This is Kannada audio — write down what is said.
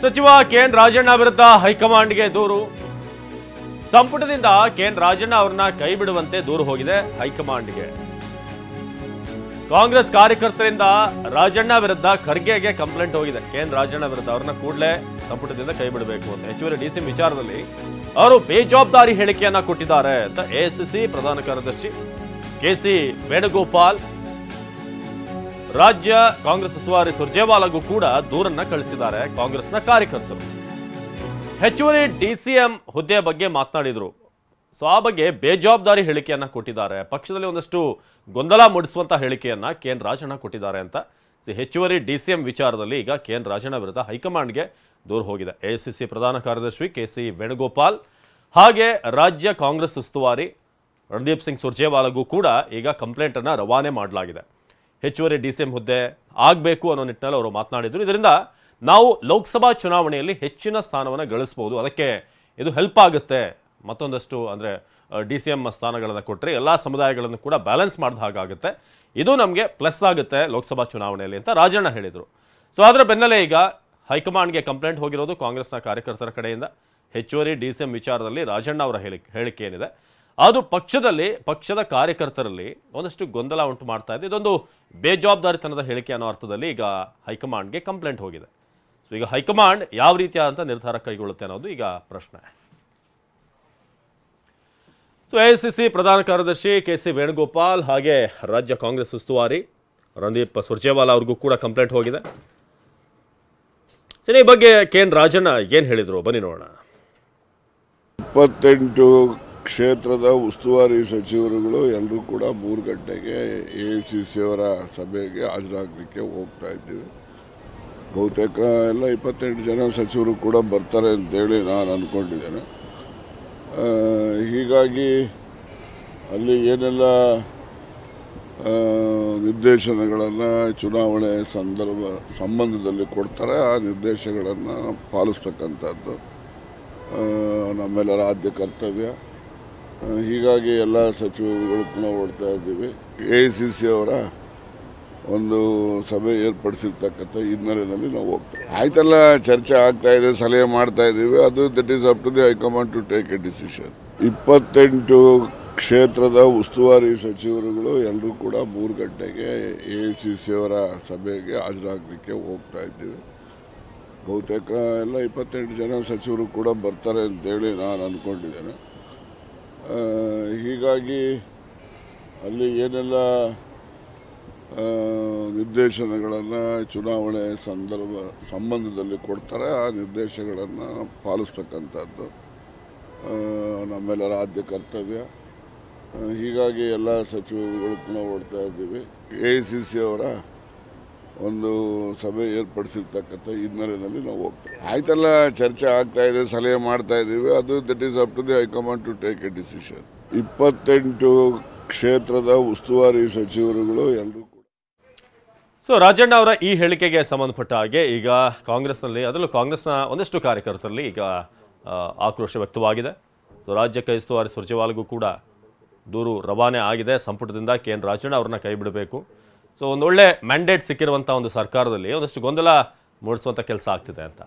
ಸಚಿವ ಕೆಎನ್ ರಾಜಣ್ಣ ವಿರುದ್ಧ ಹೈಕಮಾಂಡ್ಗೆ ದೂರು. ಸಂಪುಟದಿಂದ ಕೆಎನ್ ರಾಜಣ್ಣ ಅವರನ್ನ ಕೈ ಬಿಡುವಂತೆ ದೂರು ಹೋಗಿದೆ ಹೈಕಮಾಂಡ್ಗೆ. ಕಾಂಗ್ರೆಸ್ ಕಾರ್ಯಕರ್ತರಿಂದ ರಾಜಣ್ಣ ವಿರುದ್ಧ ಖರ್ಗೆಗೆ ಕಂಪ್ಲೇಂಟ್ ಹೋಗಿದೆ. ಕೆಎನ್ ರಾಜಣ್ಣ ವಿರುದ್ಧ ಅವ್ರನ್ನ ಕೂಡಲೇ ಸಂಪುಟದಿಂದ ಕೈ ಬಿಡಬೇಕು ಅಂತ ಹೆಚ್ಚುವರಿ ಡಿಸಿಎಂ ವಿಚಾರದಲ್ಲಿ ಅವರು ಬೇಜವಾಬ್ದಾರಿ ಹೇಳಿಕೆಯನ್ನ ಕೊಟ್ಟಿದ್ದಾರೆ ಅಂತ ಎಐಸಿಸಿ ಪ್ರಧಾನ ಕಾರ್ಯದರ್ಶಿ ಕೆಸಿ ವೇಣುಗೋಪಾಲ್ ರಾಜ್ಯ ಕಾಂಗ್ರೆಸ್ ಉಸ್ತುವಾರಿ ಸುರ್ಜೇವಾಲಾಗೂ ಕೂಡ ದೂರನ್ನ ಕಳಿಸಿದ್ದಾರೆ ಕಾಂಗ್ರೆಸ್ನ ಕಾರ್ಯಕರ್ತರು. ಹೆಚ್ಚುವರಿ ಡಿಸಿಎಂ ಹುದ್ದೆ ಬಗ್ಗೆ ಮಾತನಾಡಿದ್ರು. ಸೊ ಆ ಬಗ್ಗೆ ಬೇಜವಾಬ್ದಾರಿ ಹೇಳಿಕೆಯನ್ನ ಕೊಟ್ಟಿದ್ದಾರೆ. ಪಕ್ಷದಲ್ಲಿ ಒಂದಷ್ಟು ಗೊಂದಲ ಮೂಡಿಸುವಂತ ಹೇಳಿಕೆಯನ್ನ ಕೆಎನ್ ರಾಜಣ್ಣ ಕೊಟ್ಟಿದ್ದಾರೆ ಅಂತ ಹೆಚ್ಚುವರಿ ಡಿಸಿಎಂ ವಿಚಾರದಲ್ಲಿ ಈಗ ಕೆಎನ್ ರಾಜಣ್ಣ ವಿರುದ್ಧ ಹೈಕಮಾಂಡ್ಗೆ ದೂರು ಹೋಗಿದೆ. ಎಐಸಿಸಿ ಪ್ರಧಾನ ಕಾರ್ಯದರ್ಶಿ ಕೆಸಿ ವೇಣುಗೋಪಾಲ್ ಹಾಗೆ ರಾಜ್ಯ ಕಾಂಗ್ರೆಸ್ ಉಸ್ತುವಾರಿ ರಣದೀಪ್ ಸಿಂಗ್ ಸುರ್ಜೇವಾಲಾಗೂ ಕೂಡ ಈಗ ಕಂಪ್ಲೇಂಟ್ ಅನ್ನ ರವಾನೆ ಮಾಡಲಾಗಿದೆ. ಹೆಚ್ಚುವರಿ ಡಿಸಿಎಂ ಹುದ್ದೆ ಆಗಬೇಕು ಅನ್ನೋ ನಿಟ್ಟಿನಲ್ಲಿ ಅವರು ಮಾತನಾಡಿದ್ರು. ಇದರಿಂದ ನಾವು ಲೋಕಸಭಾ ಚುನಾವಣೆಯಲ್ಲಿ ಹೆಚ್ಚಿನ ಸ್ಥಾನವನ್ನು ಗಳಿಸಬಹುದು, ಅದಕ್ಕೆ ಇದು ಹೆಲ್ಪ್ ಆಗುತ್ತೆ. ಮತ್ತೊಂದಷ್ಟು ಅಂದರೆ ಡಿಸಿಎಂ ಸ್ಥಾನಗಳನ್ನು ಕೊಟ್ಟರೆ ಎಲ್ಲ ಸಮುದಾಯಗಳನ್ನು ಕೂಡ ಬ್ಯಾಲೆನ್ಸ್ ಮಾಡಿದ ಹಾಗಾಗುತ್ತೆ, ಇದು ನಮಗೆ ಪ್ಲಸ್ ಆಗುತ್ತೆ ಲೋಕಸಭಾ ಚುನಾವಣೆಯಲ್ಲಿ ಅಂತ ರಾಜಣ್ಣ ಹೇಳಿದರು. ಸೊ ಅದರ ಬೆನ್ನಲ್ಲೇ ಈಗ ಹೈಕಮಾಂಡ್ಗೆ ಕಂಪ್ಲೇಂಟ್ ಹೋಗಿರೋದು ಕಾಂಗ್ರೆಸ್ನ ಕಾರ್ಯಕರ್ತರ ಕಡೆಯಿಂದ. ಹೆಚ್ಚುವರಿ ಡಿಸಿಎಂ ವಿಚಾರದಲ್ಲಿ ರಾಜಣ್ಣ ಅವರ ಹೇಳಿಕೆ ಏನಿದೆ ಅದು ಪಕ್ಷದ ಕಾರ್ಯಕರ್ತರಲ್ಲಿ ಒಂದಷ್ಟು ಗೊಂದಲ ಉಂಟು ಮಾಡ್ತಾ ಇದೆ. ಇದೊಂದು ಬೇಜವಾಬ್ದಾರಿತನದ ಹೇಳಿಕೆ ಅನ್ನೋ ಅರ್ಥದಲ್ಲಿ ಈಗ ಹೈಕಮಾಂಡ್ಗೆ ಕಂಪ್ಲೇಂಟ್ ಹೋಗಿದೆ. ಸೊ ಈಗ ಹೈಕಮಾಂಡ್ ಯಾವ ರೀತಿಯಾದಂಥ ನಿರ್ಧಾರ ಕೈಗೊಳ್ಳುತ್ತೆ ಅನ್ನೋದು ಈಗ ಪ್ರಶ್ನೆ. ಸೊ ಎಐಸಿಸಿ ಪ್ರಧಾನ ಕಾರ್ಯದರ್ಶಿ ಕೆಸಿ ವೇಣುಗೋಪಾಲ್ ಹಾಗೆ ರಾಜ್ಯ ಕಾಂಗ್ರೆಸ್ ಉಸ್ತುವಾರಿ ರಣದೀಪ್ ಸುರ್ಜೇವಾಲಾ ಅವ್ರಿಗೂ ಕೂಡ ಕಂಪ್ಲೇಂಟ್ ಹೋಗಿದೆ. ಈ ಬಗ್ಗೆ ಕೆಎನ್ ರಾಜಣ್ಣ ಏನು ಹೇಳಿದ್ರು ಬನ್ನಿ ನೋಡೋಣ. 28 ಕ್ಷೇತ್ರದ ಉಸ್ತುವಾರಿ ಸಚಿವರುಗಳು ಎಲ್ಲರೂ ಕೂಡ 3 ಗಂಟೆಗೆ ಎಐಸಿಸಿ ಅವರ ಸಭೆಗೆ ಹಾಜರಾಗಲಿಕ್ಕೆ ಹೋಗ್ತಾ ಇದ್ದೀವಿ. ಬಹುತೇಕ ಎಲ್ಲ 28 ಜನ ಸಚಿವರು ಕೂಡ ಬರ್ತಾರೆ ಅಂತೇಳಿ ನಾನು ಅಂದ್ಕೊಂಡಿದ್ದೇನೆ. ಹೀಗಾಗಿ ಅಲ್ಲಿ ಏನೆಲ್ಲ ನಿರ್ದೇಶನಗಳನ್ನು ಚುನಾವಣೆ ಸಂಬಂಧದಲ್ಲಿ ಕೊಡ್ತಾರೆ ಆ ನಿರ್ದೇಶಗಳನ್ನು ಪಾಲಿಸ್ತಕ್ಕಂಥದ್ದು ನಮ್ಮೆಲ್ಲರ ಆದ್ಯ ಕರ್ತವ್ಯ. ಹೀಗಾಗಿ ಎಲ್ಲ ಸಚಿವರುಗಳು ಪುನಃ ಓಡ್ತಾ ಇದ್ದೀವಿ. ಎಐಸಿಸಿ ಅವರ ಒಂದು ಸಭೆ ಏರ್ಪಡಿಸಿರ್ತಕ್ಕಂಥ ಹಿನ್ನೆಲೆಯಲ್ಲಿ ನಾವು ಹೋಗ್ತೀವಿ. ಆಯ್ತಲ್ಲ, ಚರ್ಚೆ ಆಗ್ತಾ ಇದೆ, ಸಲಹೆ ಮಾಡ್ತಾ ಇದ್ದೀವಿ. ಅದು that is up to the high command to take a decision. 28 ಕ್ಷೇತ್ರದ ಉಸ್ತುವಾರಿ ಸಚಿವರುಗಳು ಎಲ್ಲರೂ ಕೂಡ 3 ಗಂಟೆಗೆ ಎಐಸಿಸಿ ಅವರ ಸಭೆಗೆ ಹಾಜರಾಗಲಿಕ್ಕೆ ಹೋಗ್ತಾ ಇದ್ದೀವಿ. ಬಹುತೇಕ ಎಲ್ಲ 28 ಜನ ಸಚಿವರು ಕೂಡ ಬರ್ತಾರೆ ಅಂತೇಳಿ ನಾನು ಅಂದ್ಕೊಂಡಿದ್ದೇನೆ. ಹೀಗಾಗಿ ಅಲ್ಲಿ ಏನೆಲ್ಲ ನಿರ್ದೇಶನಗಳನ್ನು ಚುನಾವಣೆ ಸಂಬಂಧದಲ್ಲಿ ಕೊಡ್ತಾರೆ ಆ ನಿರ್ದೇಶಗಳನ್ನು ಪಾಲಿಸ್ತಕ್ಕಂಥದ್ದು ನಮ್ಮೆಲ್ಲರ ಆದ್ಯ ಕರ್ತವ್ಯ. ಹೀಗಾಗಿ ಎಲ್ಲ ಸಚಿವರುಗಳು ಪುನಃ ಓಡ್ತಾ ಇದ್ದೀವಿ. ಎಐಸಿಸಿ ಅವರ ಒಂದು ಸಭೆ ಏರ್ಪಡಿಸಿರ್ತಕ್ಕಂಥ ಹಿನ್ನೆಲೆಯಲ್ಲಿ ನಾವು ಹೋಗ್ತೀವಿ. ಆಯ್ತಲ್ಲ, ಚರ್ಚೆ ಆಗ್ತಾ ಇದೆ, ಸಲಹೆ ಮಾಡ್ತಾ ಇದ್ದೀವಿ. ಅದು that is up to the high command to take a decision. 28 ಕ್ಷೇತ್ರದ ಉಸ್ತುವಾರಿ ಸಚಿವರುಗಳು ಎಲ್ಲರೂ ಕೂಡ. ಸೊ ರಾಜಣ್ಣ ಅವರ ಈ ಹೇಳಿಕೆಗೆ ಸಂಬಂಧಪಟ್ಟ ಹಾಗೆ ಈಗ ಕಾಂಗ್ರೆಸ್ನಲ್ಲಿ, ಅದರಲ್ಲೂ ಕಾಂಗ್ರೆಸ್ನ ಒಂದಷ್ಟು ಕಾರ್ಯಕರ್ತರಲ್ಲಿ ಈಗ ಆಕ್ರೋಶ ವ್ಯಕ್ತವಾಗಿದೆ. ಸೊ ರಾಜ್ಯ ಉಸ್ತುವಾರಿ ಸುರ್ಜೇವಾಲಾಗೂ ಕೂಡ ದೂರು ರವಾನೆ ಆಗಿದೆ. ಸಂಪುಟದಿಂದ ಕೆಎನ್ ರಾಜಣ್ಣ ಅವ್ರನ್ನ ಕೈ ಬಿಡಬೇಕು. ಸೊ ಒಂದೊಳ್ಳೆ ಮ್ಯಾಂಡೇಟ್ ಸಿಕ್ಕಿರುವಂಥ ಒಂದು ಸರ್ಕಾರದಲ್ಲಿ ಒಂದಷ್ಟು ಗೊಂದಲ ಮೂಡಿಸುವಂಥ ಕೆಲಸ ಆಗ್ತಿದೆ ಅಂತ.